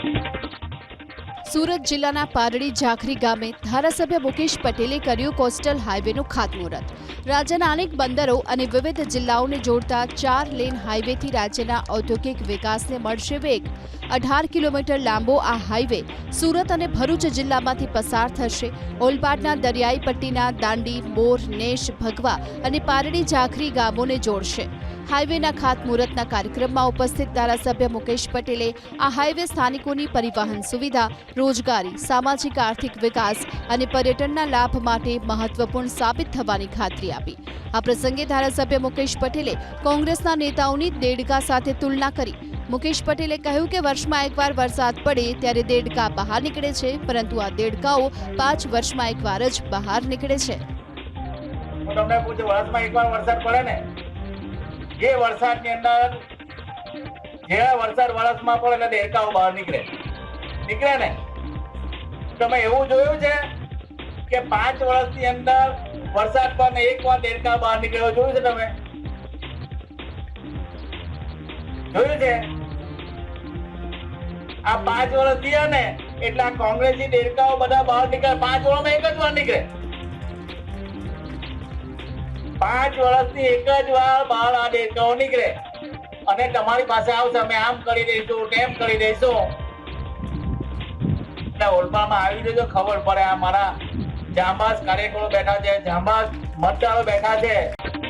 સુરત જિલ્લાના પારડી ઝાખરી ગામે ધારાસભ્ય મુકેશ પટેલે કર્યું કોસ્ટલ હાઈવેનું ખાતમુહૂર્ત। રાજ્યના અનેક બંદરો અને વિવિધ જિલ્લાઓને જોડતા 4 લેન હાઈવેથી રાજ્યના ઔદ્યોગિક વિકાસને મળશે વેગ। 18 કિલોમીટર લાંબો આ હાઈવે સુરત અને ભરૂચ જિલ્લામાંથી પસાર થશે। ઓલપાડના દરિયાઈ પટ્ટીના દાંડી, મોર, નેશ, ભગવા અને પારડી ઝાખરી ગામોને જોડશે। હાઈવેના ખાતમુહૂર્તના કાર્યક્રમમાં ઉપસ્થિત ધારાસભ્ય મુકેશ પટેલે આ હાઈવે સ્થાનિકોની પરિવહન સુવિધા, રોજગારી, સામાજિક આર્થિક વિકાસ અને પર્યટનના લાભ માટે મહત્વપૂર્ણ સાબિત થવાની ખાતરી આપી। આ પ્રસંગે ધારાસભ્ય મુકેશ પટેલે કોંગ્રેસના નેતાઓની દેડકા સાથે તુલના કરી। મુકેશ પટેલે કહ્યું કે વર્ષમાં એકવાર વરસાદ પડે ત્યારે દેડકા બહાર નીકળે છે, પરંતુ આ દેડકાઓ 5 વર્ષમાં એકવાર જ બહાર નીકળે છે। હું તમને પૂછું, વર્ષમાં એકવાર વરસાદ પડે ને, જે વરસાદની અંદર જે વરસાદ વર્ષમાં પડે એટલે દેડકાઓ બહાર નીકળે ને। તમે એવું જોયું છે કે 5 વર્ષની અંદર વરસાદ પડે એકવાર દેડકા બહાર નીકળ્યો જોયું છે? તમે જોયું છે? આ 5 વર્ષ થયા ને એટલે આ કોંગ્રેસી દેડકાઓ બધા બહાર નીકળે। 5 વર્ષમાં એક જ વાર નીકળે। 5 વર્ષથી એક જ વાર બહાર આ દેડકાઓ નીકળે અને તમારી પાસે આવશે, અમે આમ કરી દઈશું, તેમ કરી દઈશું। ઓલપાડમાં આવી જજો, ખબર પડે। આ મારા જાંબાઝ કાર્યકરો બેઠા છે, જાંબાઝ મતદારો બેઠા છે।